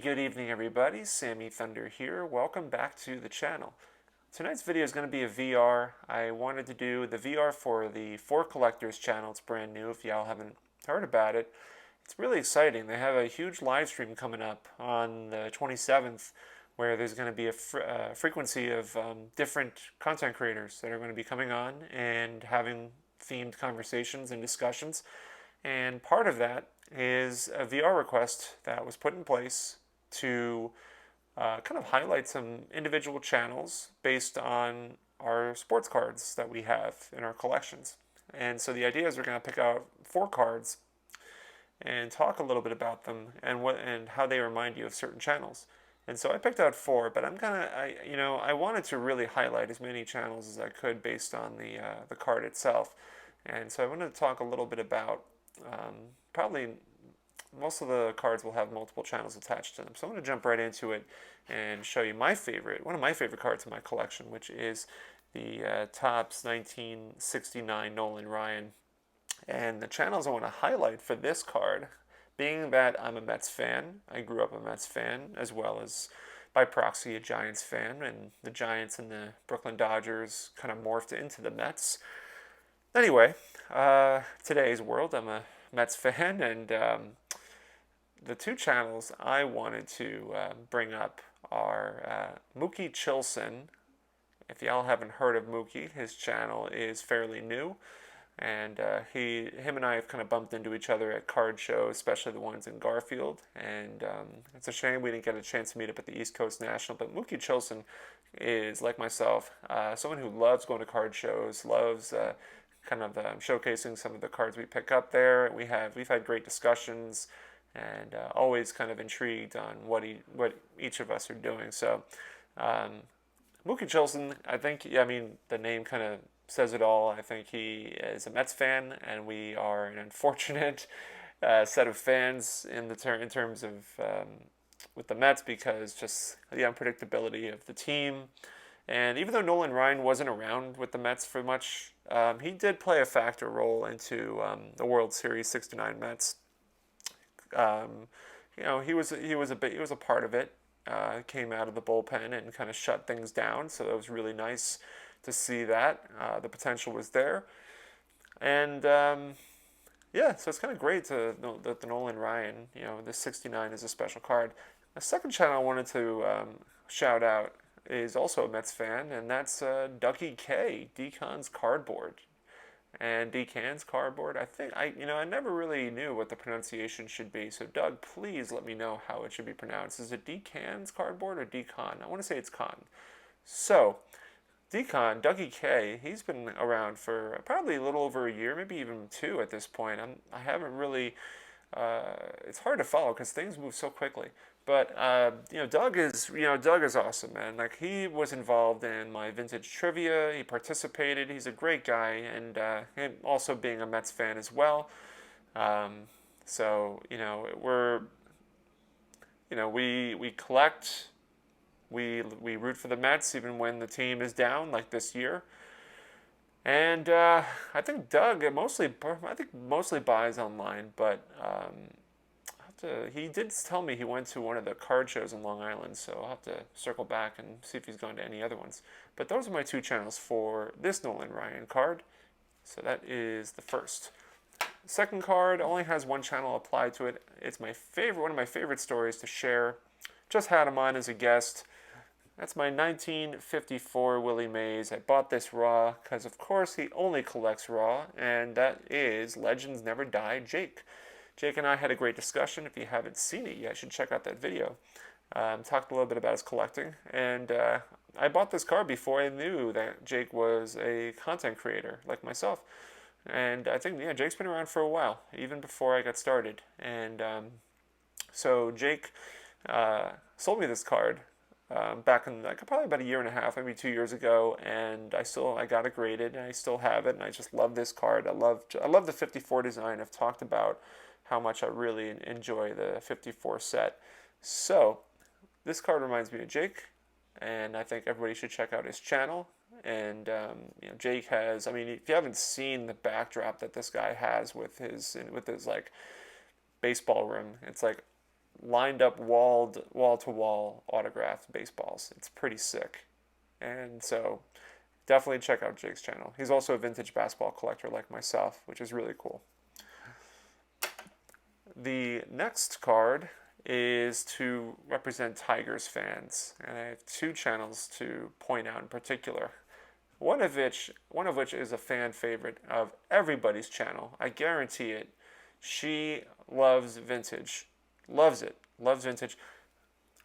good evening everybody. Sammy Thunder here. Welcome back to the channel. Tonight's video is going to be a VR. I wanted to do the VR for the For Collectors channel. It's brand new if y'all haven't heard about it. It's really exciting. They have a huge live stream coming up on the 27th where there's going to be a frequency of different content creators that are going to be coming on and having themed conversations and discussions. And part of that is a VR request that was put in place to kind of highlight some individual channels based on our sports cards that we have in our collections. And so the idea is we're going to pick out 4 cards and talk a little bit about them and how they remind you of certain channels. And so I picked out 4, but I wanted to really highlight as many channels as I could based on the card itself. And so I wanted to talk a little bit about probably most of the cards will have multiple channels attached to them. So I'm going to jump right into it and show you one of my favorite cards in my collection, which is the Topps 1969 Nolan Ryan. And the channels I want to highlight for this card, being that I'm a Mets fan, I grew up a Mets fan, as well as by proxy a Giants fan, and the Giants and the Brooklyn Dodgers kind of morphed into the Mets. Anyway, today's world, I'm a Mets fan, and the 2 channels I wanted to bring up are Mookie Chillson. If y'all haven't heard of Mookie, his channel is fairly new, and him and I have kind of bumped into each other at card shows, especially the ones in Garfield, and it's a shame we didn't get a chance to meet up at the East Coast National, but Mookie Chillson is, like myself, someone who loves going to card shows, loves showcasing some of the cards we pick up there. We've had great discussions, and always kind of intrigued on what each of us are doing. So, Mookie Chillson, the name kind of says it all. I think he is a Mets fan, and we are an unfortunate set of fans in terms of with the Mets, because just the unpredictability of the team. And even though Nolan Ryan wasn't around with the Mets for much, he did play a factor role into the World Series '69 Mets. He was a part of it. Came out of the bullpen and kind of shut things down. So it was really nice to see that the potential was there. And so it's kind of great to know that the Nolan Ryan, the '69 is a special card. The second channel I wanted to shout out is also a Mets fan, and that's Ducky K, Decon's Cardboard. And Decan's Cardboard, I never really knew what the pronunciation should be. So Doug, please let me know how it should be pronounced. Is it Decan's Cardboard or Decon? I want to say it's Con. So Decon, Ducky K, he's been around for probably a little over a year, maybe even 2 at this point. I haven't really. It's hard to follow because things move so quickly. But Doug is awesome, man. Like, he was involved in my vintage trivia. He participated. He's a great guy, and him also being a Mets fan as well. So we collect. We root for the Mets even when the team is down, like this year. And I think Doug mostly buys online, but he did tell me he went to one of the card shows in Long Island, so I'll have to circle back and see if he's gone to any other ones. But those are my 2 channels for this Nolan Ryan card. So that is the first. The second card only has 1 channel applied to it. It's one of my favorite stories to share. Just had him on as a guest. That's my 1954 Willie Mays. I bought this raw because, of course, he only collects raw, and that is Legends Never Die Jake. Jake and I had a great discussion. If you haven't seen it yet, you should check out that video. Talked a little bit about his collecting, and I bought this card before I knew that Jake was a content creator like myself. And I think, Jake's been around for a while, even before I got started. And so Jake sold me this card back in probably about a year and a half, maybe 2 years ago, and I got it graded, and I still have it, and I just love this card. I love the 54 design. I've talked about how much I really enjoy the 54 set. So this card reminds me of Jake, and I think everybody should check out his channel. And Jake has, if you haven't seen the backdrop that this guy has with his like baseball room, it's like lined up wall-to-wall autographed baseballs. It's pretty sick. And so definitely check out Jake's channel. He's also a vintage basketball collector like myself, which is really cool. The next card is to represent Tigers fans, and I have two channels to point out in particular. One of which is a fan favorite of everybody's channel. I guarantee it. She loves vintage, loves it, loves vintage.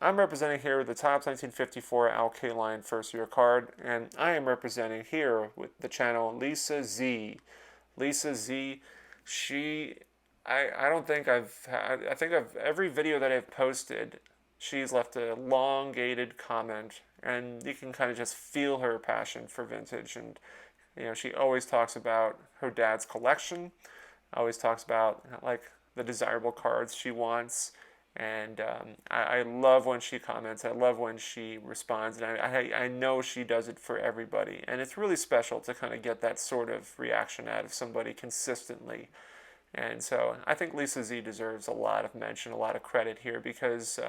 I'm representing here the Topps 1954 Al Kaline first year card, and I am representing here with the channel Lisa Z. Lisa Z, I don't think I think every video that I've posted, she's left a elongated comment, and you can kind of just feel her passion for vintage. And she always talks about her dad's collection, always talks about like the desirable cards she wants. And I love when she comments. I love when she responds, and I know she does it for everybody. And it's really special to kind of get that sort of reaction out of somebody consistently. And so I think Lisa Z deserves a lot of mention, a lot of credit here, because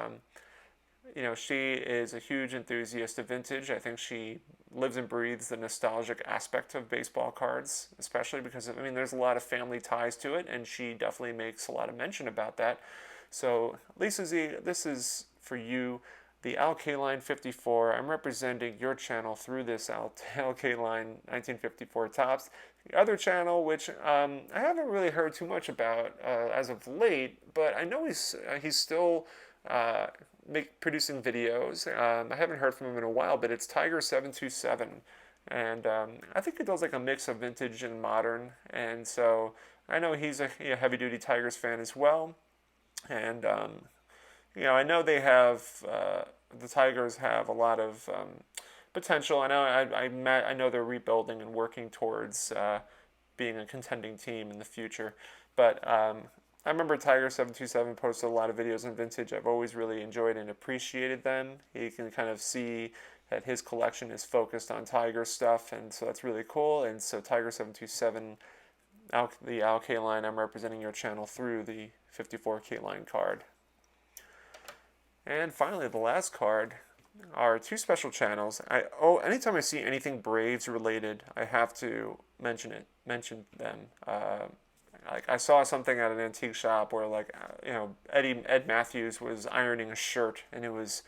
she is a huge enthusiast of vintage. I think she lives and breathes the nostalgic aspect of baseball cards, especially because there's a lot of family ties to it, and she definitely makes a lot of mention about that. So Lisa Z, this is for you, the Al Kaline 54. I'm representing your channel through this Al Kaline 1954 Topps. The other channel, which I haven't really heard too much about as of late, but I know he's still producing videos. I haven't heard from him in a while, but it's Tiger727, and I think he does like a mix of vintage and modern. And so I know he's a heavy-duty Tigers fan as well. And I know they have the Tigers have a lot of potential. I know they're rebuilding and working towards being a contending team in the future. But I remember Tiger727 posted a lot of videos on vintage. I've always really enjoyed and appreciated them. You can kind of see that his collection is focused on Tiger stuff, and so that's really cool. And so Tiger727, the Al Kaline, I'm representing your channel through the 54 Kaline card. And finally, the last card are two special channels. Anytime I see anything Braves related, I have to mention them. Like I saw something at an antique shop where Ed Matthews was ironing a shirt, and it was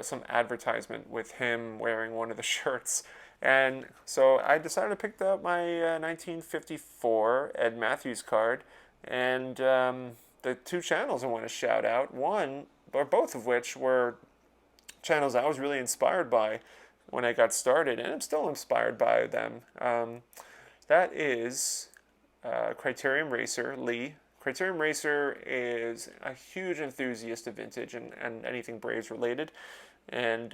some advertisement with him wearing one of the shirts. And so I decided to pick up my 1954 Ed Matthews card. And the two channels I want to shout out, one or both of which were channels I was really inspired by when I got started, and I'm still inspired by them. That is Criteriumracer, Lee. Criteriumracer is a huge enthusiast of vintage and anything Braves related, and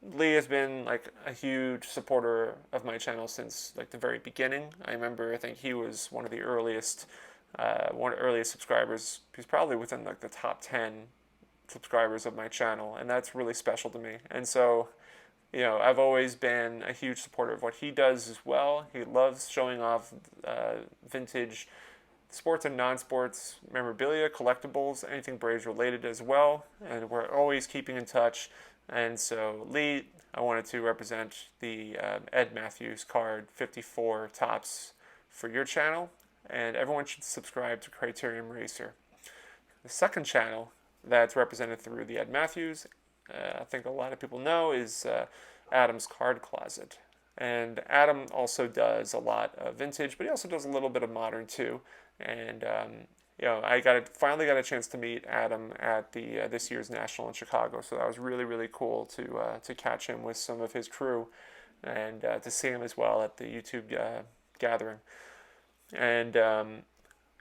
Lee has been like a huge supporter of my channel since like the very beginning. I think he was one of the earliest subscribers. He's probably within like the top 10 subscribers of my channel, and that's really special to me. And so, I've always been a huge supporter of what he does as well. He loves showing off vintage sports and non-sports memorabilia, collectibles, anything Braves related as well, and we're always keeping in touch. And so, Lee, I wanted to represent the Ed Matthews card 54 Topps for your channel, and everyone should subscribe to Criteriumracer. The second channel that's represented through the Ed Matthews, I think a lot of people know, is Adam's Card Closet. And Adam also does a lot of vintage, but he also does a little bit of modern too. And I finally got a chance to meet Adam at the this year's National in Chicago, so that was really, really cool to catch him with some of his crew, and to see him as well at the YouTube gathering. And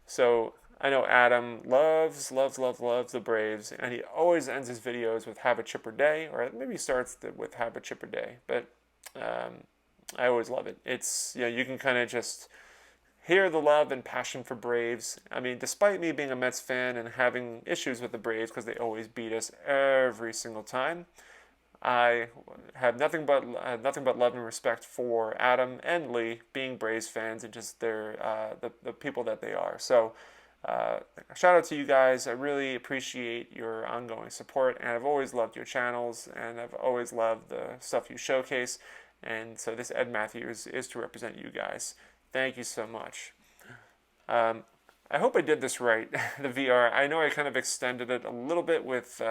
so I know Adam loves the Braves, and he always ends his videos with "Have a chipper day," or maybe he starts with "Have a chipper day." But I always love it. It's you can kind of just hear the love and passion for Braves. Despite me being a Mets fan and having issues with the Braves because they always beat us every single time, I have nothing but love and respect for Adam and Lee being Braves fans and just their the people that they are. So shout out to you guys. I really appreciate your ongoing support, and I've always loved your channels, and I've always loved the stuff you showcase. And so this Ed Matthews is to represent you guys. Thank you so much. I hope I did this right, the VR. I know I kind of extended it a little bit with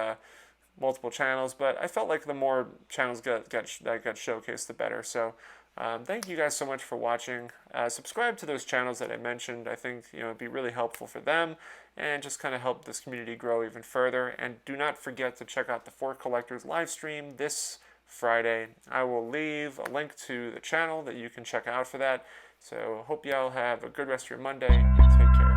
multiple channels, but I felt like the more channels that got showcased, the better. So thank you guys so much for watching. Subscribe to those channels that I mentioned. I think it'd be really helpful for them and just kind of help this community grow even further. And do not forget to check out the For Collectors live stream this Friday. I will leave a link to the channel that you can check out for that. So hope y'all have a good rest of your Monday, and take care.